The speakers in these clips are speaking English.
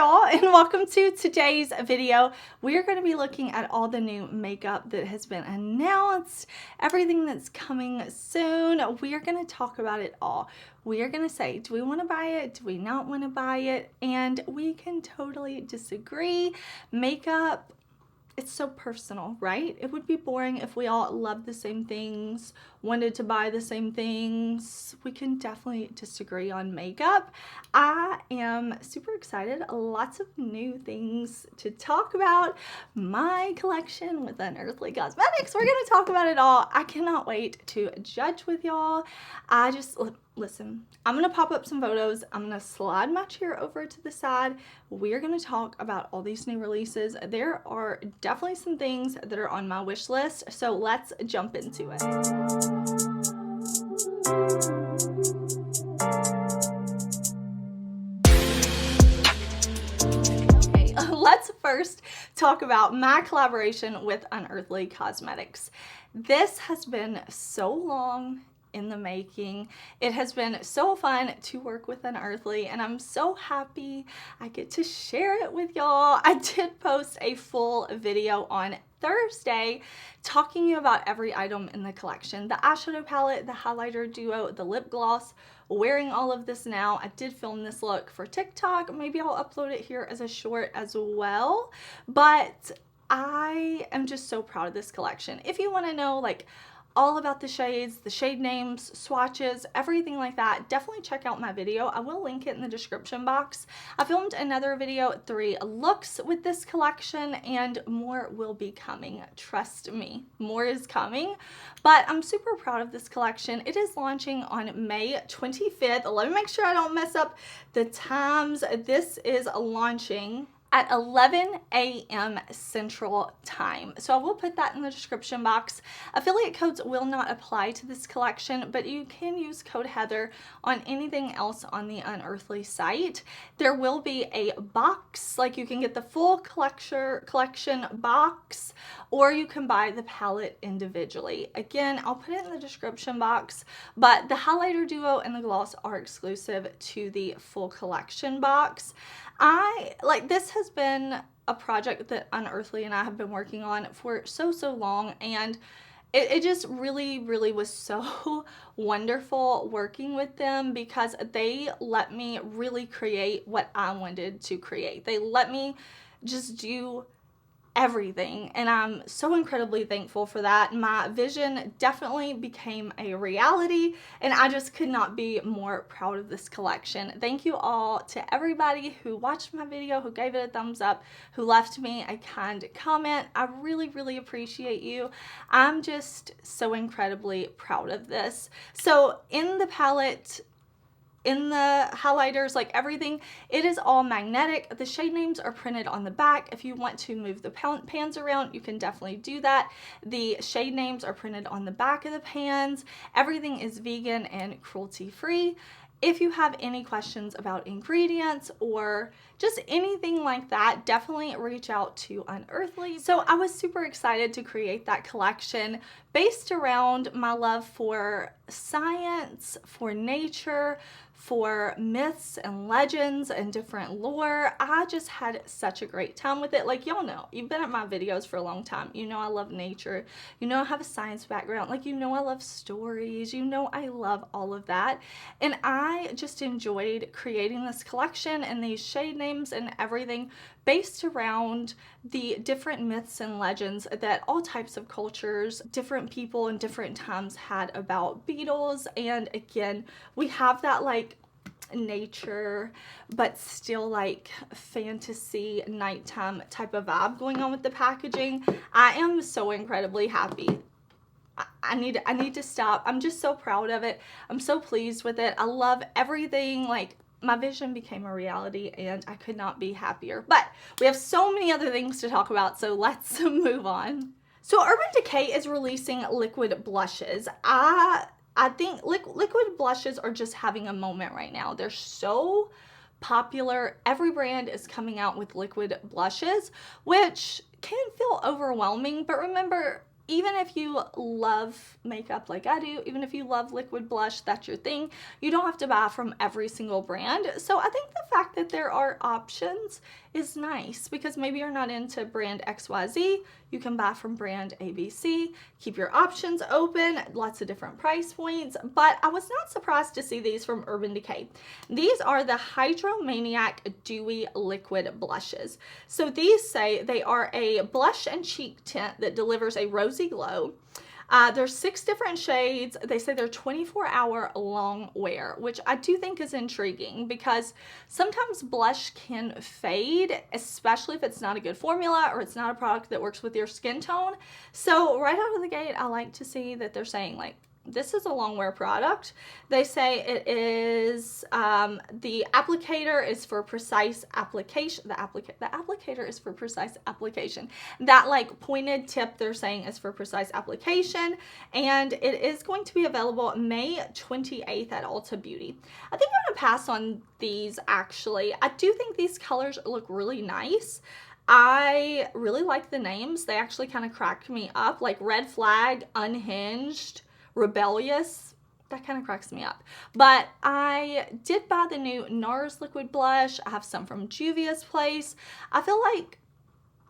y'all, and welcome to today's video. We are going to be looking at all the new makeup that has been announced, everything that's coming soon. We are going to talk about it all. We are going to say, do we want to buy it? Do we not want to buy it? And we can totally disagree. Makeup, it's so personal, right? It would be boring if we all loved the same things, wanted to buy the same things. We can definitely disagree on makeup. I am super excited. Lots of new things to talk about. My collection with Unearthly Cosmetics. We're going to talk about it all. I cannot wait to judge with y'all. Listen, I'm going to pop up some photos. I'm going to slide my chair over to the side. We're going to talk about all these new releases. There are definitely some things that are on my wish list, so let's jump into it. Okay, let's first talk about my collaboration with Unearthly Cosmetics. This has been so long in the making. It has been so fun to work with Unearthly, and I'm so happy I get to share it with y'all. I did post a full video on Thursday talking about every item in the collection. The eyeshadow palette, the highlighter duo, the lip gloss, wearing all of this now. I did film this look for TikTok. Maybe I'll upload it here as a short as well, but I am just so proud of this collection. If you want to know like all about the shades, the shade names, swatches, everything like that, definitely check out my video. I will link it in the description box. I filmed another video, 3 looks with this collection, and more will be coming. Trust me, more is coming. But I'm super proud of this collection. It is launching on May 25th. Let me make sure I don't mess up the times. This is launching at 11 a.m. Central Time. So I will put that in the description box. Affiliate codes will not apply to this collection, but you can use code Heather on anything else on the Unearthly site. There will be a box, like you can get the full collection box, or you can buy the palette individually. Again, I'll put it in the description box, but the highlighter duo and the gloss are exclusive to the full collection box. This has been a project that Unearthly and I have been working on for so long, and it just really was so wonderful working with them because they let me really create what I wanted to create. They let me just do everything, and I'm so incredibly thankful for that. My vision definitely became a reality, and I just could not be more proud of this collection. Thank you all to everybody who watched my video, who gave it a thumbs up, who left me a kind comment. I really appreciate you. I'm just so incredibly proud of this. So in the palette, in the highlighters, like everything, it is all magnetic. The shade names are printed on the back. If you want to move the pans around, you can definitely do that. The shade names are printed on the back of the pans. Everything is vegan and cruelty-free. If you have any questions about ingredients or just anything like that, definitely reach out to Unearthly. So I was super excited to create that collection based around my love for science, for nature, for myths and legends and different lore. I just had such a great time with it. Like, y'all know, you've been at my videos for a long time. You know I love nature. You know I have a science background. Like, you know I love stories. You know I love all of that. And I just enjoyed creating this collection and these shade names and everything based around the different myths and legends that all types of cultures, different people in different times had about beetles. And again, we have that like nature but still like fantasy nighttime type of vibe going on with the packaging. I am so incredibly happy. I need to stop. I'm just so proud of it. I'm so pleased with it. I love everything. Like, my vision became a reality, and I could not be happier. But we have so many other things to talk about, so let's move on. So Urban Decay is releasing liquid blushes. I think liquid blushes are just having a moment right now. They're so popular. Every brand is coming out with liquid blushes, which can feel overwhelming, but remember, even if you love makeup like I do, even if you love liquid blush, that's your thing, you don't have to buy from every single brand. So I think the fact that there are options is nice, because maybe you're not into brand XYZ, you can buy from brand ABC, keep your options open, lots of different price points. But I was not surprised to see these from Urban Decay. These are the Hydromaniac Dewy Liquid Blushes. So these say they are a blush and cheek tint that delivers a rosy glow. There's 6 different shades. They say they're 24-hour long wear, which I do think is intriguing, because sometimes blush can fade, especially if it's not a good formula or it's not a product that works with your skin tone. So right out of the gate, I like to see that they're saying, like, this is a long wear product. They say it is, the applicator is for precise application. The applicator is for precise application. That like pointed tip they're saying is for precise application. And it is going to be available May 28th at Ulta Beauty. I think I'm going to pass on these actually. I do think these colors look really nice. I really like the names. They actually kind of cracked me up, like Red Flag, Unhinged, Rebellious. That kind of cracks me up. But I did buy the new NARS liquid blush. I have some from Juvia's Place. I feel like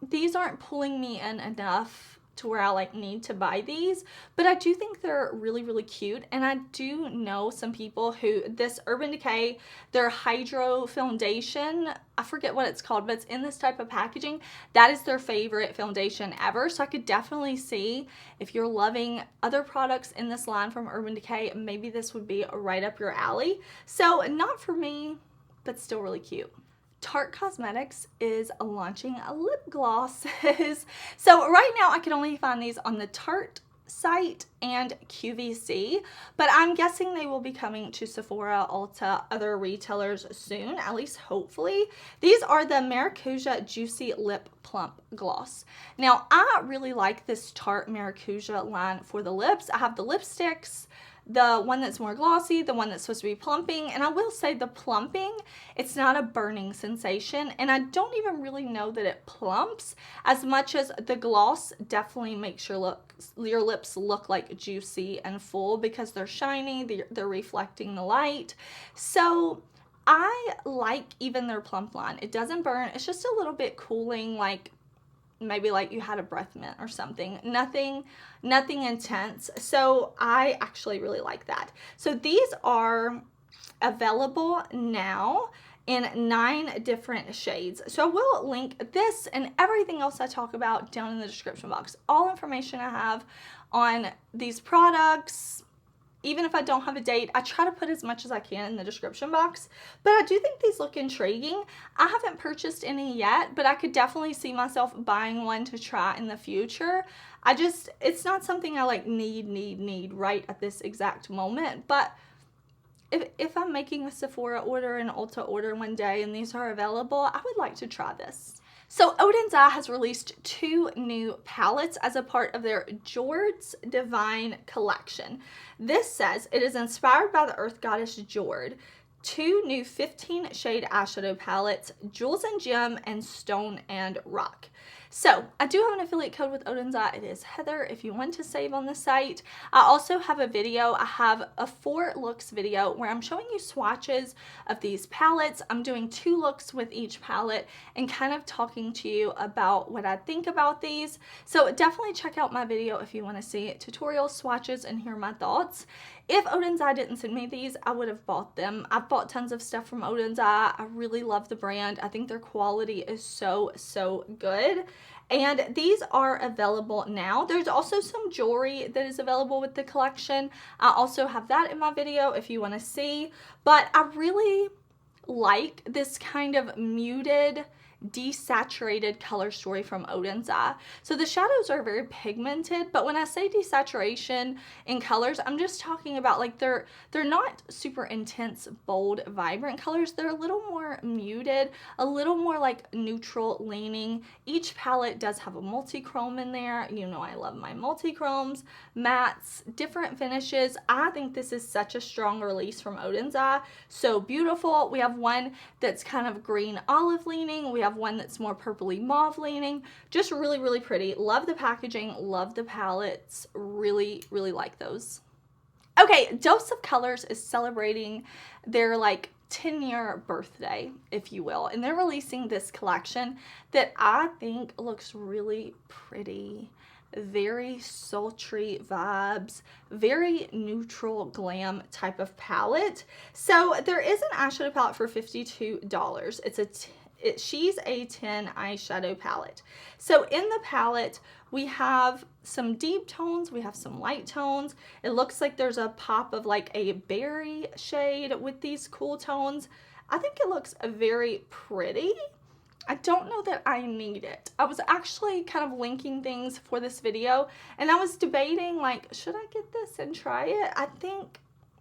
these aren't pulling me in enough to where I like need to buy these, but I do think they're really, really cute. And I do know some people who, this Urban Decay, their Hydro Foundation, I forget what it's called, but it's in this type of packaging. That is their favorite foundation ever. So I could definitely see, if you're loving other products in this line from Urban Decay, maybe this would be right up your alley. So not for me, but still really cute. Tarte Cosmetics is launching lip glosses. So right now I can only find these on the Tarte site and QVC, but I'm guessing they will be coming to Sephora, Ulta, other retailers soon, at least hopefully. These are the Maracuja Juicy Lip Plump Gloss. Now I really like this Tarte Maracuja line for the lips. I have the lipsticks, the one that's more glossy, the one that's supposed to be plumping, and I will say the plumping, it's not a burning sensation, and I don't even really know that it plumps as much as the gloss definitely makes your lips look like juicy and full, because they're shiny, they're reflecting the light. So I like even their plump line. It doesn't burn, it's just a little bit cooling, like maybe like you had a breath mint or something. Nothing intense. So I actually really like that. So these are available now in 9 different shades. So I will link this and everything else I talk about down in the description box. All information I have on these products. Even if I don't have a date, I try to put as much as I can in the description box. But I do think these look intriguing. I haven't purchased any yet, but I could definitely see myself buying one to try in the future. It's not something I like need right at this exact moment. But if I'm making a Sephora order, an Ulta order one day, and these are available, I would like to try this. So Oden's Eye has released 2 new palettes as a part of their Jord's Divine collection. This says it is inspired by the Earth Goddess Jord. 2 new 15 shade eyeshadow palettes, Jewels and Gem and Stone and Rock. So I do have an affiliate code with Oden's Eye. It is Heather if you want to save on the site. I also have a video. I have a 4 looks video where I'm showing you swatches of these palettes. I'm doing 2 looks with each palette and kind of talking to you about what I think about these. So definitely check out my video if you want to see tutorial swatches and hear my thoughts. If Oden's Eye didn't send me these, I would have bought them. I've bought tons of stuff from Oden's Eye. I really love the brand. I think their quality is so good. And these are available now. There's also some jewelry that is available with the collection. I also have that in my video if you want to see. But I really like this kind of muted, desaturated color story from Oden's Eye. So the shadows are very pigmented, but when I say desaturation in colors, I'm just talking about like they're not super intense, bold, vibrant colors. They're a little more muted, a little more like neutral leaning. Each palette does have a multichrome in there. You know I love my multichromes, mattes, different finishes. I think this is such a strong release from Oden's Eye. So beautiful. We have one that's kind of green olive leaning. We have one that's more purpley mauve leaning. Just really, really pretty. Love the packaging, love the palettes. Really, really like those. Okay, Dose of Colors is celebrating their like 10-year birthday, if you will, and they're releasing this collection that I think looks really pretty. Very sultry vibes, very neutral glam type of palette. So there is an eyeshadow palette for $52. She's a 10 eyeshadow palette. So in the palette, we have some deep tones, we have some light tones. It looks like there's a pop of like a berry shade with these cool tones. I think it looks very pretty. I don't know that I need it. I was actually kind of linking things for this video, and I was debating like, should I get this and try it? I think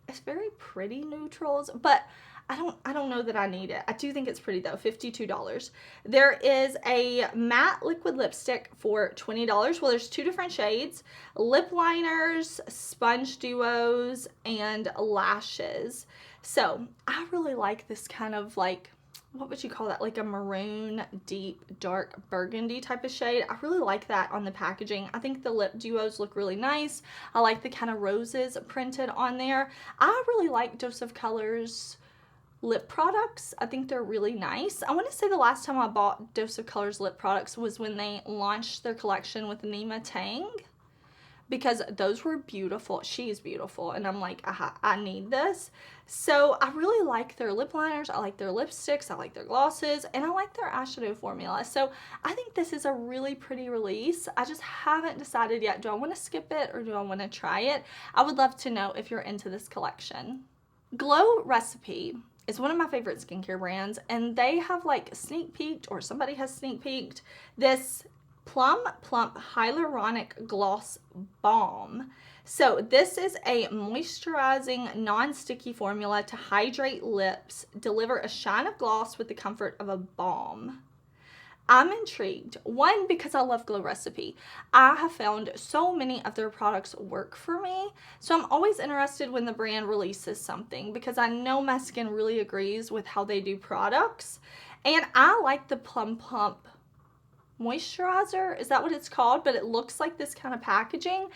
it's very pretty neutrals, but I don't know that I need it. I do think it's pretty though, $52. There is a matte liquid lipstick for $20. Well, there's two different shades, lip liners, sponge duos, and lashes. So I really like this kind of like, what would you call that? Like a maroon, deep, dark burgundy type of shade. I really like that on the packaging. I think the lip duos look really nice. I like the kind of roses printed on there. I really like Dose of Colors lip products. I think they're really nice. I want to say the last time I bought Dose of Colors lip products was when they launched their collection with Nema Tang, because those were beautiful. She's beautiful, and I'm like, I need this. So I really like their lip liners, I like their lipsticks, I like their glosses, and I like their eyeshadow formula. So I think this is a really pretty release. I just haven't decided yet, do I want to skip it or do I want to try it? I would love to know if you're into this collection. Glow Recipe is one of my favorite skincare brands, and they have like sneak peeked, or somebody has sneak peeked, this Plump Hyaluronic Gloss Balm. So this is a moisturizing, non-sticky formula to hydrate lips, deliver a shine of gloss with the comfort of a balm. I'm intrigued. One, because I love Glow Recipe. I have found so many of their products work for me. So I'm always interested when the brand releases something, because I know my skin really agrees with how they do products. And I like the Plump moisturizer. Is that what it's called? But it looks like this kind of packaging.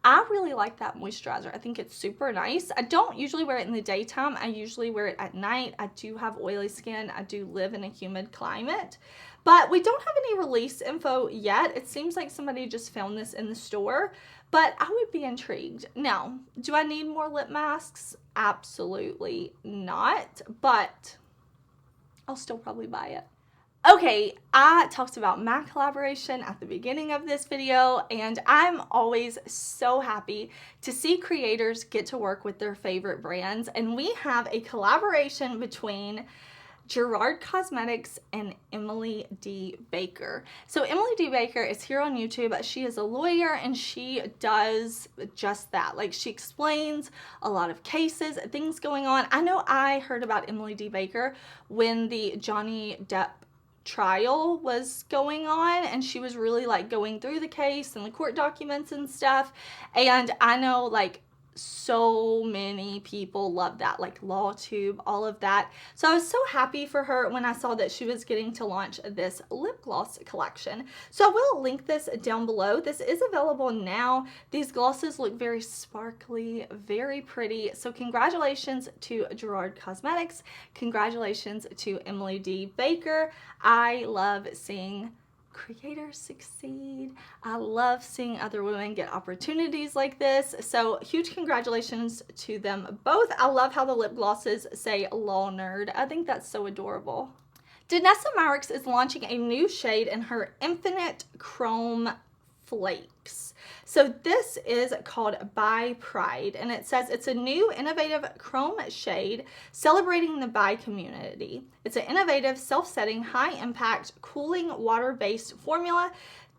I really like that moisturizer. I think it's super nice. I don't usually wear it in the daytime. I usually wear it at night. I do have oily skin. I do live in a humid climate. But we don't have any release info yet. It seems like somebody just found this in the store, but I would be intrigued. Now, do I need more lip masks? Absolutely not, but I'll still probably buy it. Okay, I talked about my collaboration at the beginning of this video, and I'm always so happy to see creators get to work with their favorite brands, and we have a collaboration between Gerard Cosmetics and Emily D. Baker. So Emily D. Baker is here on YouTube. She is a lawyer, and she does just that. Like, she explains a lot of cases, things going on. I know I heard about Emily D. Baker when the Johnny Depp trial was going on, and she was really like going through the case and the court documents and stuff. And I know like so many people love that, like LawTube, all of that. So I was so happy for her when I saw that she was getting to launch this lip gloss collection. So I will link this down below. This is available now. These glosses look very sparkly, very pretty. So congratulations to Gerard Cosmetics. Congratulations to Emily D. Baker. I love seeing creators succeed. I love seeing other women get opportunities like this. So huge congratulations to them both. I love how the lip glosses say Law Nerd. I think that's so adorable. Danessa Myricks is launching a new shade in her Infinite Chrome Flakes. So this is called Bi Pride, and it says it's a new innovative chrome shade celebrating the bi community. It's an innovative, self-setting, high-impact, cooling, water-based formula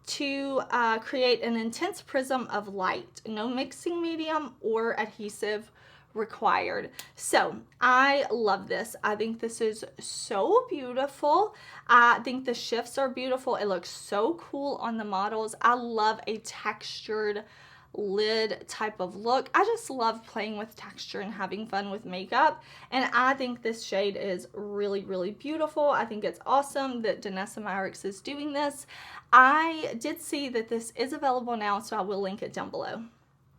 to create an intense prism of light. No mixing medium or adhesive required. So I love this. I think this is so beautiful. I think the shifts are beautiful. It looks so cool on the models. I love a textured lid type of look. I just love playing with texture and having fun with makeup, and I think this shade is really, really beautiful. I think it's awesome that Danessa Myricks is doing this. I did see that this is available now, so I will link it down below.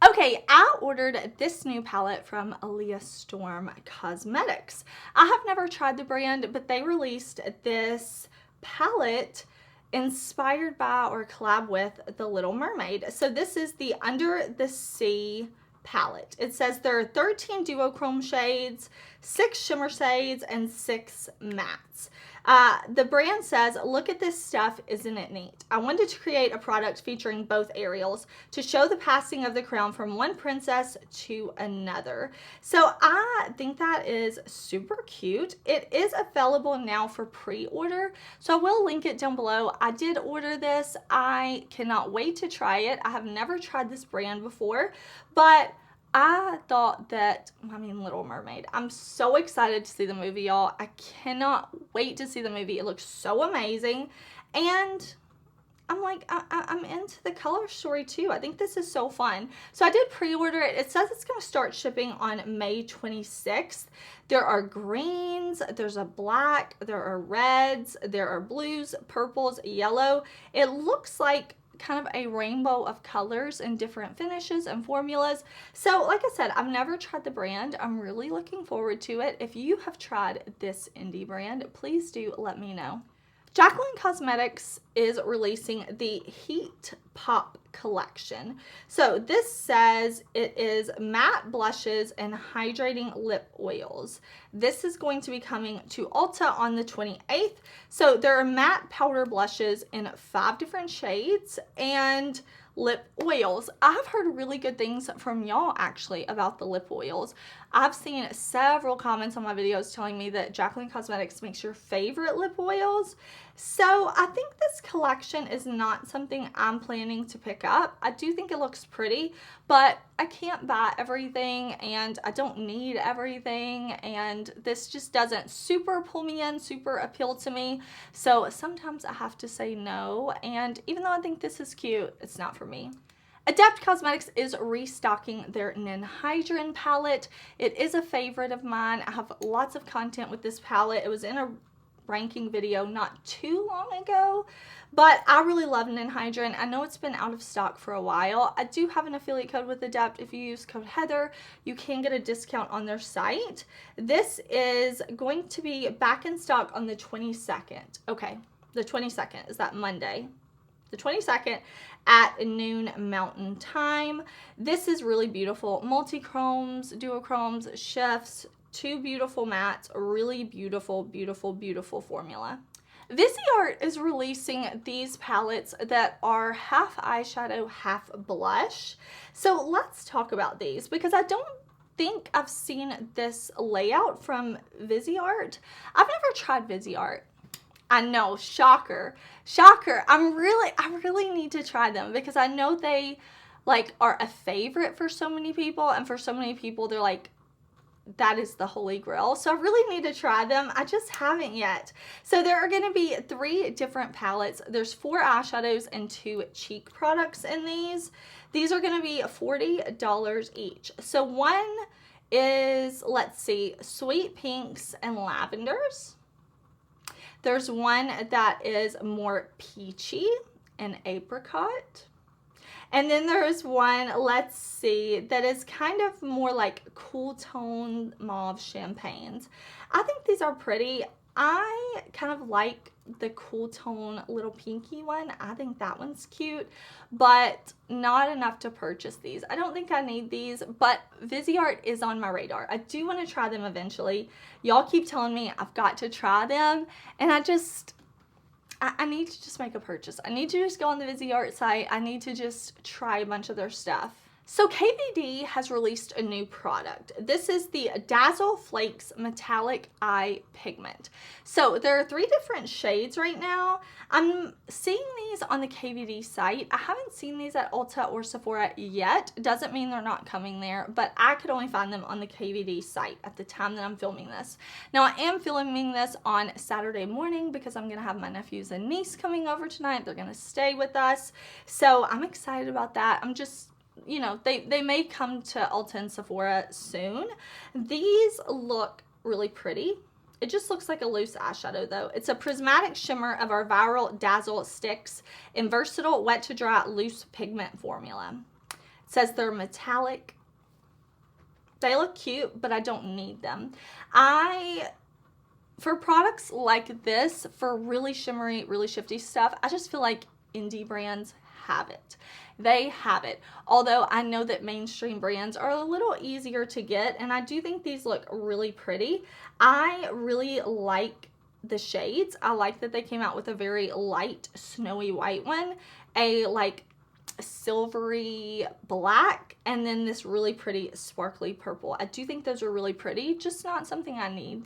Okay, I ordered this new palette from Alijah Storm Cosmetics. I have never tried the brand, but they released this palette inspired by or collab with The Little Mermaid. So this is the Under the Sea palette. It says there are 13 duochrome shades, 6 shimmer shades, and 6 mattes. The brand says, look at this stuff, isn't it neat? I wanted to create a product featuring both Ariels to show the passing of the crown from one princess to another. So I think that is super cute. It is available now for pre-order, so I will link it down below. I did order this. I cannot wait to try it. I have never tried this brand before, but I thought that, Little Mermaid. I'm so excited to see the movie, y'all. I cannot wait to see the movie. It looks so amazing. And I'm like, I'm into the color story too. I think this is so fun. So I did pre-order it. It says it's going to start shipping on May 26th. There are greens, there's a black, there are reds, there are blues, purples, yellow. It looks like kind of a rainbow of colors and different finishes and formulas. So like I said, I've never tried the brand. I'm really looking forward to it. If you have tried this indie brand, please do let me know. Jaclyn Cosmetics is releasing the Heat Pop collection. So this says it is matte blushes and hydrating lip oils. This is going to be coming to Ulta on the 28th. So there are matte powder blushes in 5 different shades and lip oils. I have heard really good things from y'all actually about the lip oils. I've seen several comments on my videos telling me that Jaclyn Cosmetics makes your favorite lip oils. So I think this collection is not something I'm planning to pick up. I do think it looks pretty, but I can't buy everything and I don't need everything, and this just doesn't super pull me in, super appeal to me. So sometimes I have to say no, and even though I think this is cute, it's not for me. Adept Cosmetics is restocking their Ninhydrin palette. It is a favorite of mine. I have lots of content with this palette. It was in a ranking video not too long ago, but I really love Ninhydrin. I know it's been out of stock for a while. I do have an affiliate code with Adept. If you use code Heather, you can get a discount on their site. This is going to be back in stock on the 22nd. Okay, the 22nd is that Monday. The 22nd at noon Mountain Time. This is really beautiful. Multichromes, duochromes, shifts, 2 beautiful mattes, a really beautiful, beautiful, beautiful formula. Viseart is releasing these palettes that are half eyeshadow, half blush. So let's talk about these because I don't think I've seen this layout from Viseart. I've never tried Viseart. I know, shocker, shocker. I really need to try them because I know they are a favorite for so many people, and for so many people they're like, that is the holy grail. So I really need to try them. I just haven't yet. So there are going to be 3 different palettes. There's 4 eyeshadows and 2 cheek products in these. These are going to be $40 each. So one is, let's see, sweet pinks and lavenders. There's one that is more peachy and apricot. And then there's one, let's see, that is kind of more like cool tone mauve champagnes. I think these are pretty. I kind of like the cool tone little pinky one. I think that one's cute, but not enough to purchase these. I don't think I need these, but Viseart is on my radar. I do want to try them eventually. Y'all keep telling me I've got to try them, and I need to just make a purchase. I need to just go on the Viseart site. I need to just try a bunch of their stuff. So KVD has released a new product. This is the Dazzle Flakes Metallic Eye Pigment. So there are 3 different shades right now. I'm seeing these on the KVD site. I haven't seen these at Ulta or Sephora yet. Doesn't mean they're not coming there, but I could only find them on the KVD site at the time that I'm filming this. Now I am filming this on Saturday morning because I'm gonna have my nephews and niece coming over tonight. They're gonna stay with us. So I'm excited about that. I'm just you know, they may come to Ulta and Sephora soon. These look really pretty. It just looks like a loose eyeshadow though. It's a prismatic shimmer of our Viral Dazzle sticks in versatile wet to dry loose pigment formula. It says they're metallic. They look cute, but I don't need them. For products like this, for really shimmery, really shifty stuff, I just feel like indie brands have it. They have it. Although I know that mainstream brands are a little easier to get, and I do think these look really pretty. I really like the shades. I like that they came out with a very light snowy white one, a like silvery black, and then this really pretty sparkly purple. I do think those are really pretty, just not something I need.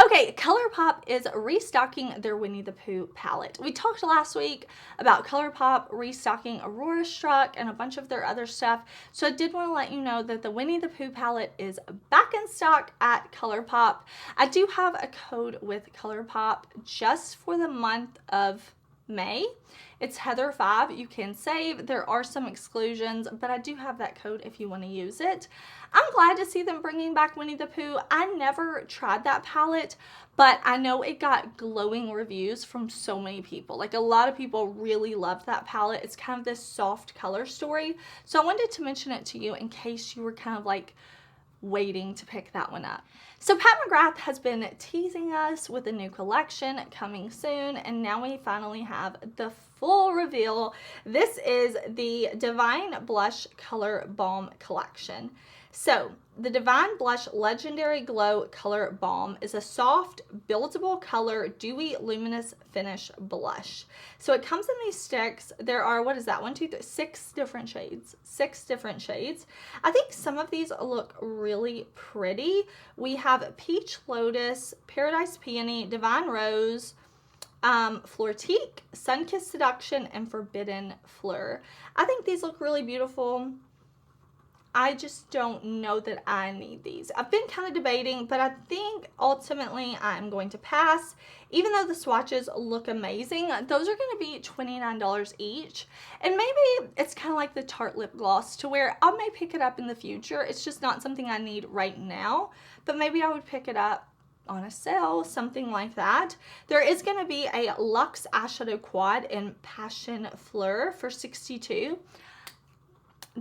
Okay, ColourPop is restocking their Winnie the Pooh palette. We talked last week about ColourPop restocking Aurora Struck and a bunch of their other stuff. So I did want to let you know that the Winnie the Pooh palette is back in stock at ColourPop. I do have a code with ColourPop just for the month of May. It's Heather5. You can save. There are some exclusions, but I do have that code if you want to use it. I'm glad to see them bringing back Winnie the Pooh. I never tried that palette, but I know it got glowing reviews from so many people. Like, a lot of people really loved that palette. It's kind of this soft color story. So I wanted to mention it to you in case you were kind of like waiting to pick that one up. So Pat McGrath has been teasing us with a new collection coming soon, and now we finally have the full reveal. This is the Divine Blush Color Balm collection. So the Divine Blush Legendary Glow Color Balm is a soft, buildable color, dewy, luminous finish blush. So it comes in these sticks. There are, what is that? 1, 2, 3, 6 different shades. 6 different shades. I think some of these look really pretty. We have Peach Lotus, Paradise Peony, Divine Rose, Flirtique, Sunkissed Seduction, and Forbidden Fleur. I think these look really beautiful. I just don't know that I need these. I've been kind of debating, but I think ultimately I'm going to pass. Even though the swatches look amazing, those are going to be $29 each. And maybe it's kind of like the Tarte lip gloss, to where I may pick it up in the future. It's just not something I need right now, but maybe I would pick it up on a sale, something like that. There is going to be a Luxe eyeshadow quad in Passion Fleur for $62.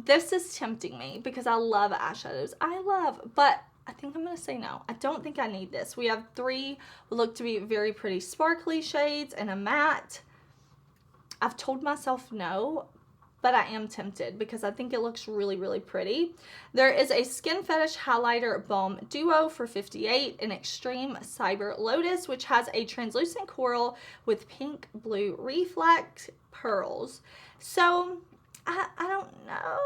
This is tempting me because I love eyeshadows. But I think I'm going to say no. I don't think I need this. We have 3 what look to be very pretty sparkly shades and a matte. I've told myself no, but I am tempted because I think it looks really, really pretty. There is a Skin Fetish Highlighter Balm Duo for $58, an Extreme Cyber Lotus, which has a translucent coral with pink blue reflect pearls. So I don't know.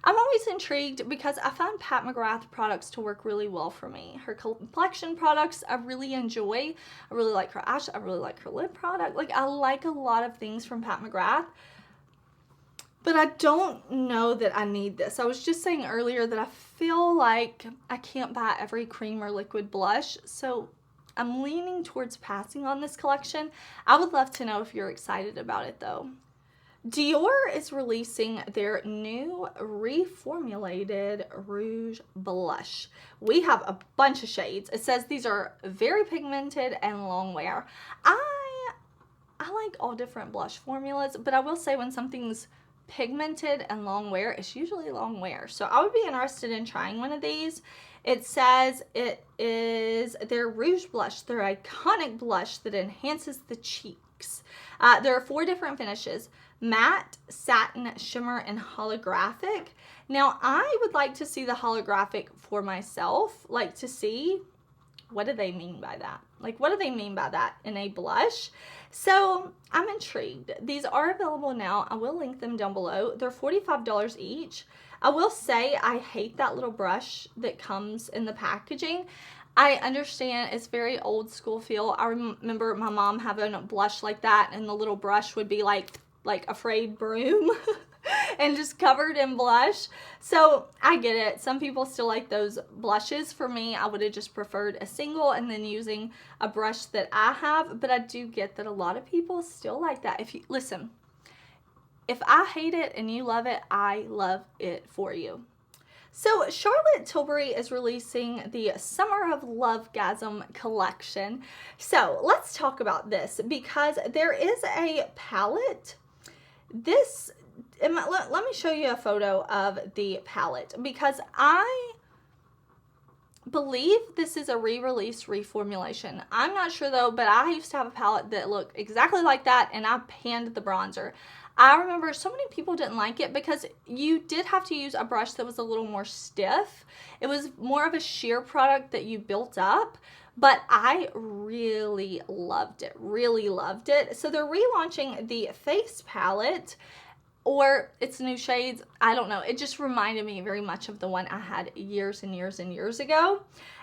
I'm always intrigued because I find Pat McGrath products to work really well for me. Her complexion products I really enjoy. I really like her eyeshadow. I really like her lip product. Like, I like a lot of things from Pat McGrath, but I don't know that I need this. I was just saying earlier that I feel like I can't buy every cream or liquid blush, so I'm leaning towards passing on this collection. I would love to know if you're excited about it though. Dior is releasing their new reformulated Rouge blush. We have a bunch of shades. It says these are very pigmented and long wear. I like all different blush formulas, but I will say when something's pigmented and long wear, it's usually long wear. So I would be interested in trying one of these. It says it is their Rouge blush, their iconic blush that enhances the cheeks. There are 4 different finishes: matte, satin, shimmer, and holographic. Now, I would like to see the holographic for myself, like to see what do they mean by that? Like, what do they mean by that in a blush? So I'm intrigued. These are available now. I will link them down below. They're $45 each. I will say I hate that little brush that comes in the packaging. I understand it's very old school feel. I remember my mom having a blush like that, and the little brush would be like a frayed broom and just covered in blush. So I get it. Some people still like those blushes. For me, I would have just preferred a single and then using a brush that I have, but I do get that a lot of people still like that. If you listen, if I hate it and you love it, I love it for you. So Charlotte Tilbury is releasing the Summer of Lovegasm collection. So let's talk about this because there is a palette. Let me show you a photo of the palette because I believe this is a re-release reformulation. I'm not sure though, but I used to have a palette that looked exactly like that and I panned the bronzer. I remember so many people didn't like it because you did have to use a brush that was a little more stiff. It was more of a sheer product that you built up, but I really loved it, really loved it. So they're relaunching the face palette, or it's new shades, I don't know. It just reminded me very much of the one I had years and years and years ago.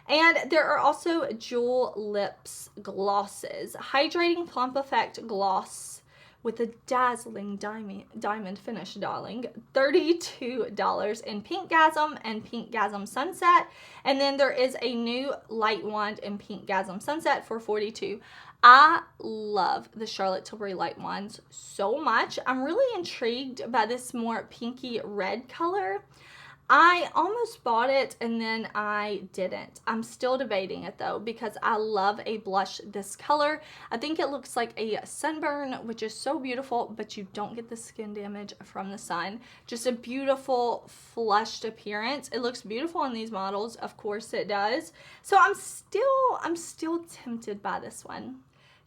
And there are also Jewel Lips glosses. Hydrating Plump Effect Gloss with a dazzling diamond finish, darling. $32 in Pinkgasm and Pinkgasm Sunset. And then there is a new light wand in Pinkgasm Sunset for $42. I love the Charlotte Tilbury light wands so much. I'm really intrigued by this more pinky red color. I almost bought it and then I didn't. I'm still debating it though because I love a blush this color. I think it looks like a sunburn, which is so beautiful, but you don't get the skin damage from the sun. Just a beautiful flushed appearance. It looks beautiful on these models. Of course it does. So I'm still tempted by this one.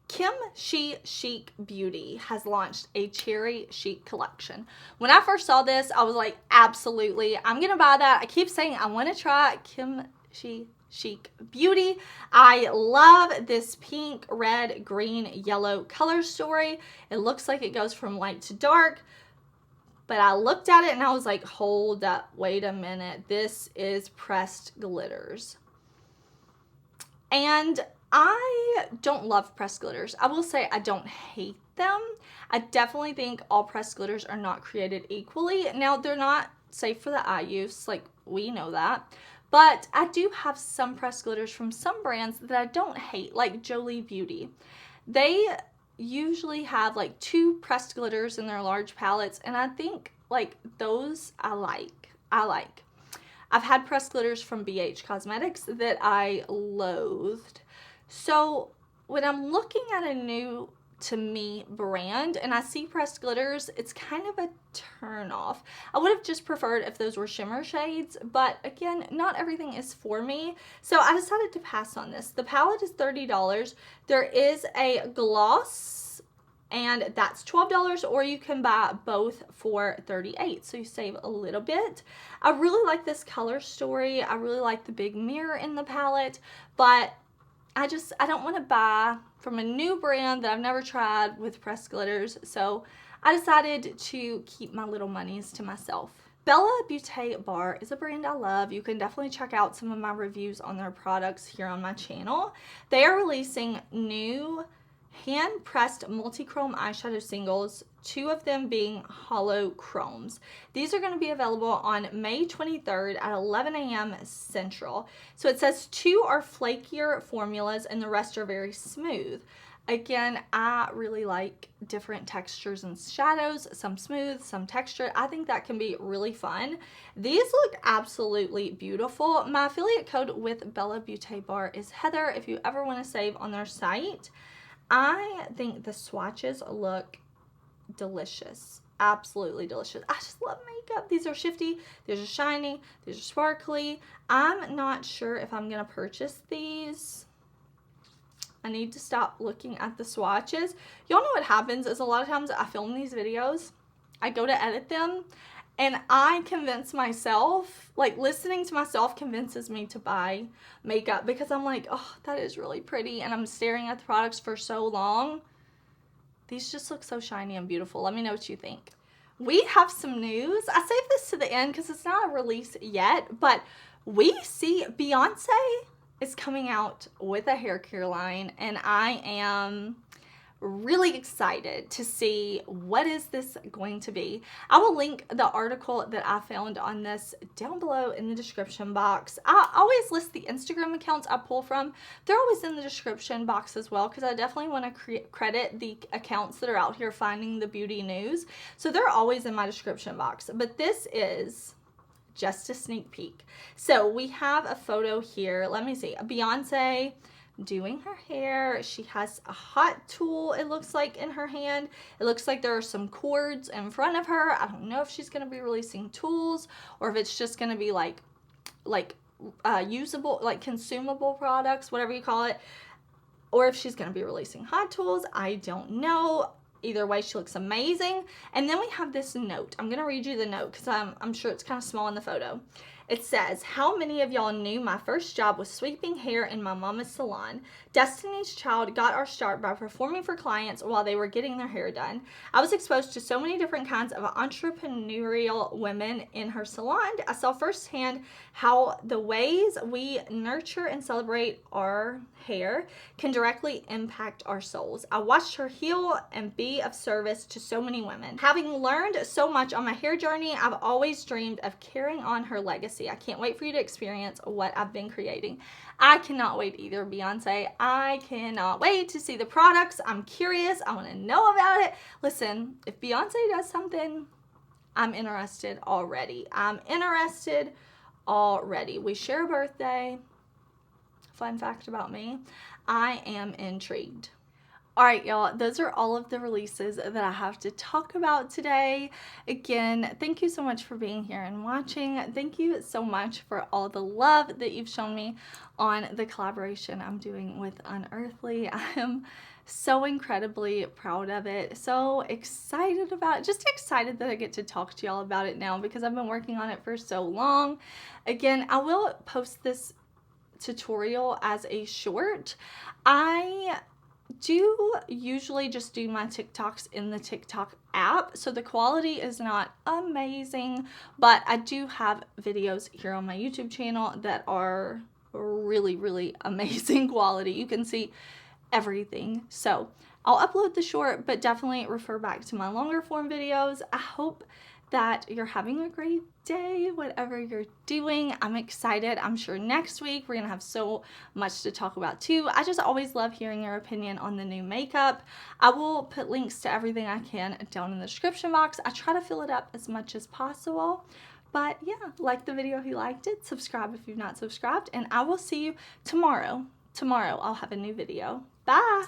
KimChi Chic Beauty has launched a Cherry Chic collection. When I first saw this, I was like, absolutely, I'm gonna buy that. I keep saying I want to try KimChi Chic Beauty. I love this pink, red, green, yellow color story. It looks like it goes from light to dark. But I looked at it and I was like, hold up, wait a minute. This is pressed glitters. And I don't love pressed glitters. I will say I don't hate them. I definitely think all pressed glitters are not created equally. Now, they're not safe for the eye use, like we know that. But I do have some pressed glitters from some brands that I don't hate, like Jolie Beauty. They usually have like 2 pressed glitters in their large palettes, and I think like those I like. I've had pressed glitters from BH Cosmetics that I loathed. So when I'm looking at a new to me brand and I see pressed glitters, it's kind of a turn off. I would have just preferred if those were shimmer shades, but again, not everything is for me. So I decided to pass on this. The palette is $30. There is a gloss and that's $12, or you can buy both for $38, so you save a little bit. I really like this color story. I really like the big mirror in the palette, but I don't want to buy from a new brand that I've never tried with pressed glitters, so I decided to keep my little monies to myself. Bella Beauty Bar is a brand I love. You can definitely check out some of my reviews on their products here on my channel. They are releasing new hand-pressed multi-chrome eyeshadow singles, 2 of them being hollow chromes. These are going to be available on May 23rd at 11 a.m. Central. So it says 2 are flakier formulas and the rest are very smooth. Again, I really like different textures and shadows, some smooth, some textured. I think that can be really fun. These look absolutely beautiful. My affiliate code with Bella Beauty Bar is Heather if you ever want to save on their site. I think the swatches look delicious. Absolutely delicious. I just love makeup. These are shifty. These are shiny. These are sparkly. I'm not sure if I'm going to purchase these. I need to stop looking at the swatches. Y'all know what happens is a lot of times I film these videos. I go to edit them. And I convince myself, like listening to myself convinces me to buy makeup because I'm like, oh, that is really pretty. And I'm staring at the products for so long. These just look so shiny and beautiful. Let me know what you think. We have some news. I saved this to the end because it's not a release yet. But we see Beyonce is coming out with a hair care line. And I am really excited to see what is this going to be. I will link the article that I found on this down below in the description box. I always list the Instagram accounts I pull from. They're always in the description box as well, because I definitely want to credit the accounts that are out here finding the beauty news. So they're always in my description box. But this is just a sneak peek. So we have a photo here. Let me see. Beyonce doing her hair. She has a hot tool, it looks like, in her hand. It looks like there are some cords in front of her. I don't know if she's going to be releasing tools or if it's just going to be like usable, like consumable products, whatever you call it, or if she's going to be releasing hot tools. I don't know. Either way, she looks amazing. And then we have this note. I'm going to read you the note because I'm sure it's kind of small in the photo. It says, "How many of y'all knew my first job was sweeping hair in my mama's salon? Destiny's Child got our start by performing for clients while they were getting their hair done. I was exposed to so many different kinds of entrepreneurial women in her salon. I saw firsthand how the ways we nurture and celebrate our hair can directly impact our souls. I watched her heal and be of service to so many women. Having learned so much on my hair journey, I've always dreamed of carrying on her legacy. I can't wait for you to experience what I've been creating." I cannot wait either, Beyonce. I cannot wait to see the products. I'm curious. I want to know about it. Listen, if Beyonce does something, I'm interested already. I'm interested already. We share a birthday. Fun fact about me, I am intrigued. All right, y'all, those are all of the releases that I have to talk about today. Again, thank you so much for being here and watching. Thank you so much for all the love that you've shown me on the collaboration I'm doing with Unearthly. I am so incredibly proud of it, so excited about it, just excited that I get to talk to y'all about it now because I've been working on it for so long. Again, I will post this tutorial as a short. I do usually just do my TikToks in the TikTok app, so the quality is not amazing, but I do have videos here on my YouTube channel that are really amazing quality. You can see everything. So I'll upload the short, but definitely refer back to my longer form videos. I hope that you're having a great day, whatever you're doing. I'm excited. I'm sure next week we're gonna have so much to talk about too. I just always love hearing your opinion on the new makeup. I will put links to everything I can down in the description box. I try to fill it up as much as possible. But yeah, like the video if you liked it, subscribe if you've not subscribed, and I will see you tomorrow. Tomorrow I'll have a new video. Bye!